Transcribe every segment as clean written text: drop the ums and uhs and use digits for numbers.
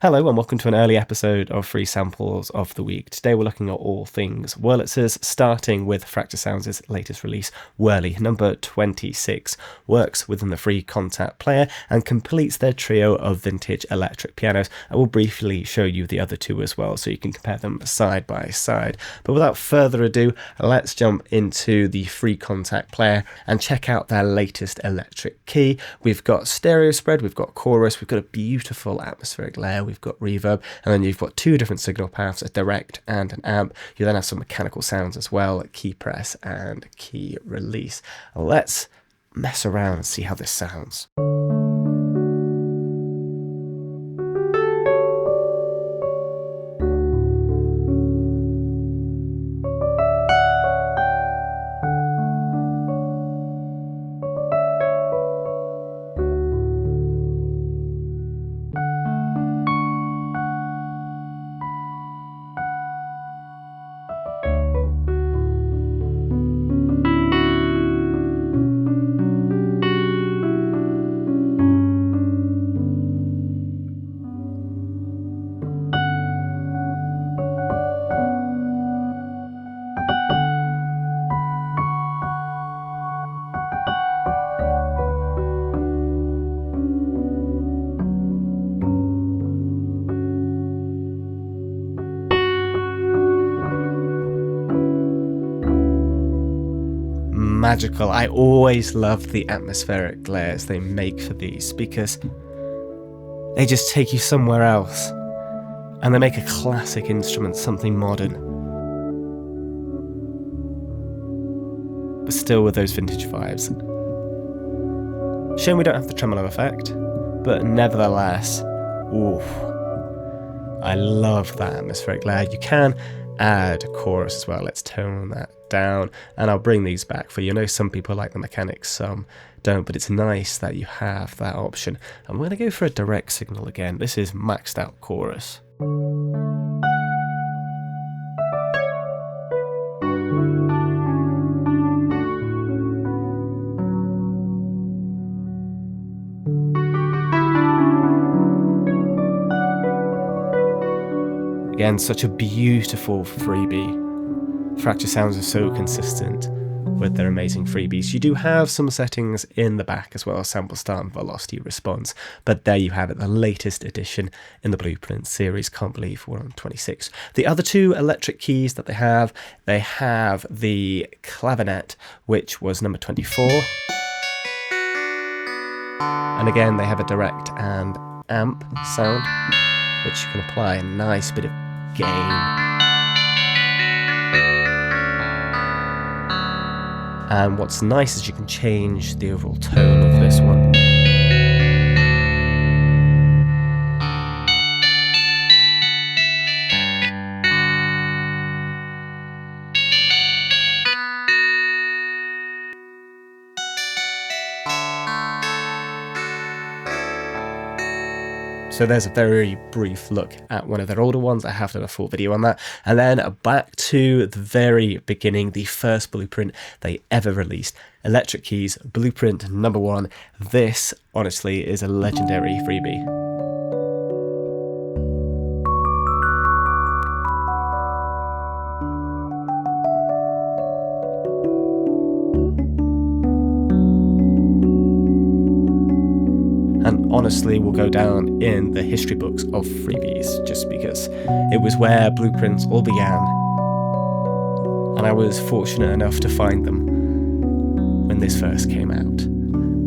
Hello and welcome to an early episode of Free Samples of the Week. Today we're looking at all things WörliTzer's, starting with Fracture Sounds' latest release, Wurli, number 26, works within the free Contact player and completes their trio of vintage electric pianos. I will briefly show you the other two as well so you can compare them side by side. But without further ado, let's jump into the free Contact player and check out their latest electric key. We've got stereo spread, we've got chorus, we've got a beautiful atmospheric layer, we've got reverb, and then you've got two different signal paths, a direct and an amp. You then have some mechanical sounds as well, key press and key release. Let's mess around and see how this sounds. Magical. I always love the atmospheric layers they make for these because they just take you somewhere else and they make a classic instrument something modern, but still with those vintage vibes. Shame we don't have the tremolo effect, but nevertheless, oof, I love that atmospheric layer. You can add chorus as well. Let's tone that down and I'll bring these back for you. I know some people like the mechanics, some don't, but it's nice that you have that option. I'm going to go for a direct signal again. This is maxed out chorus. Again, such a beautiful freebie. Fracture Sounds are so consistent with their amazing freebies. You do have some settings in the back as well, sample start and velocity response, but there you have it, the latest edition in the Blueprint series. Can't believe we're on 26. The other two electric keys that they have the Clavinet, which was number 24. And again, they have a direct and amp sound, which you can apply a nice bit of gain. And what's nice is you can change the overall tone of this one. So there's a very brief look at one of their older ones. I have done a full video on that. And then back to the very beginning, the first Blueprint they ever released. Electric Keys, Blueprint number 1. This, honestly, is a legendary freebie. And honestly will go down in the history books of freebies just because it was where Blueprints all began, and I was fortunate enough to find them when this first came out.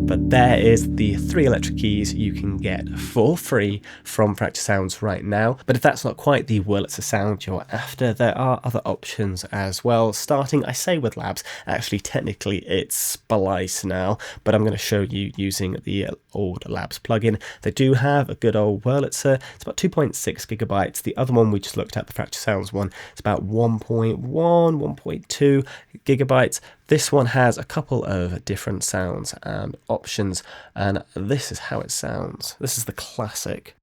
But there is the 3 electric keys you can get for free from Fracture Sounds right now. But if that's not quite the WörliTzer sound you're after, there are other options as well. Starting, I say with Labs, actually technically it's Splice now, but I'm going to show you using the old Labs plugin. They do have a good old WörliTzer. It's about 2.6 gigabytes. The other one we just looked at, the Fracture Sounds one, it's about 1.1, 1.2 gigabytes. This one has a couple of different sounds and options, and this is how it sounds. This is the classic.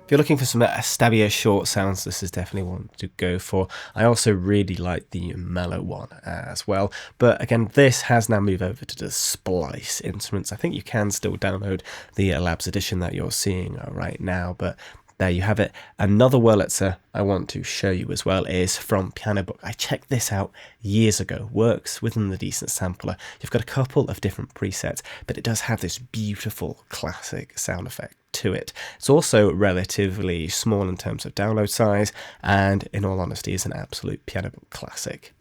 If you're looking for some stabbier short sounds, this is definitely one to go for. I also really like the mellow one as well. But again, this has now moved over to the Splice instruments. I think you can still download the Labs edition that you're seeing right now, but there you have it. Another WörliTzer I want to show you as well is from Pianbook. I checked this out years ago. Works within the decent sampler. You've got a couple of different presets, but it does have this beautiful classic sound effect to it. It's also relatively small in terms of download size, and in all honesty is an absolute Pianbook classic.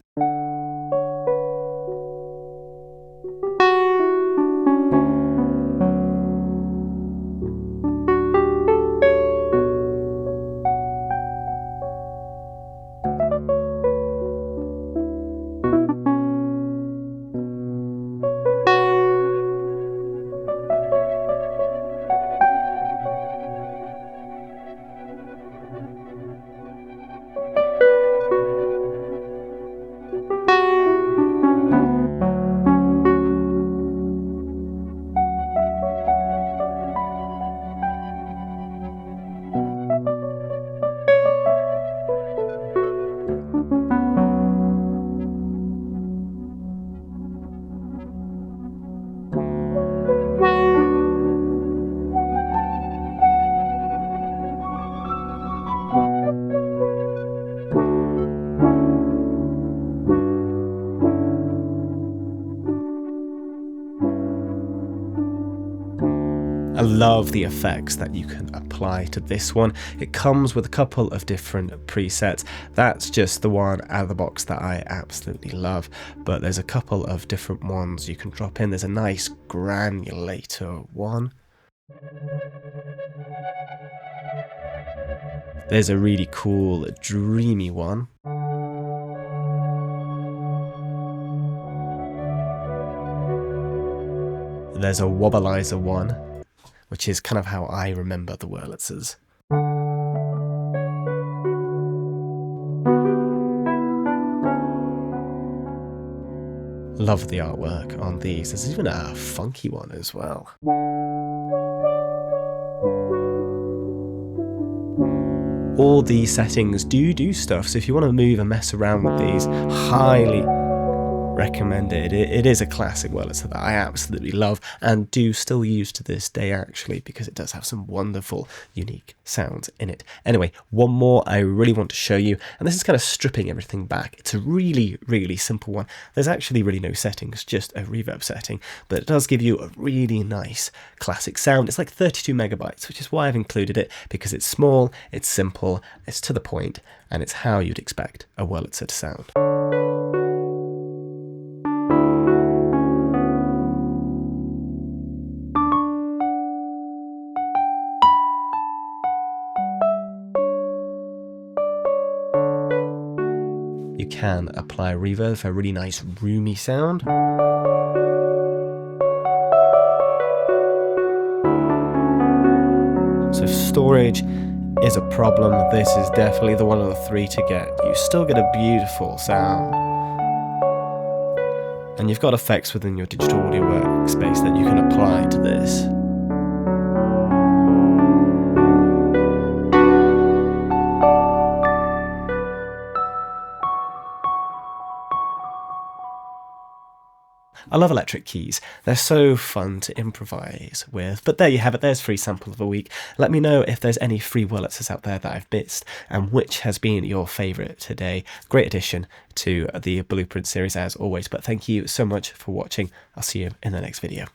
I love the effects that you can apply to this one. It comes with a couple of different presets. That's just the one out of the box that I absolutely love, but there's a couple of different ones you can drop in. There's a nice granulator one. There's a really cool dreamy one. There's a wobbleizer one, which is kind of how I remember the WörliTzers. Love the artwork on these. There's even a funky one as well. All these settings do stuff, so if you want to move and mess around with these, highly recommend it. It is a classic WörliTzer that I absolutely love and do still use to this day actually, because it does have some wonderful unique sounds in it. Anyway, one more I really want to show you, and this is kind of stripping everything back. It's a really simple one. There's actually really no settings, just a reverb setting, but it does give you a really nice classic sound. It's like 32 megabytes, which is why I've included it, because it's small, it's simple, it's to the point, and it's how you'd expect a WörliTzer to sound. You can apply reverb for a really nice roomy sound. So if storage is a problem, this is definitely the one of the three to get. You still get a beautiful sound. And you've got effects within your digital audio workspace that you can apply to this. I love electric keys. They're so fun to improvise with. But there you have it. There's free sample of the week. Let me know if there's any free WörliTzers out there that I've missed and which has been your favourite today. Great addition to the Blueprint series as always. But thank you so much for watching. I'll see you in the next video.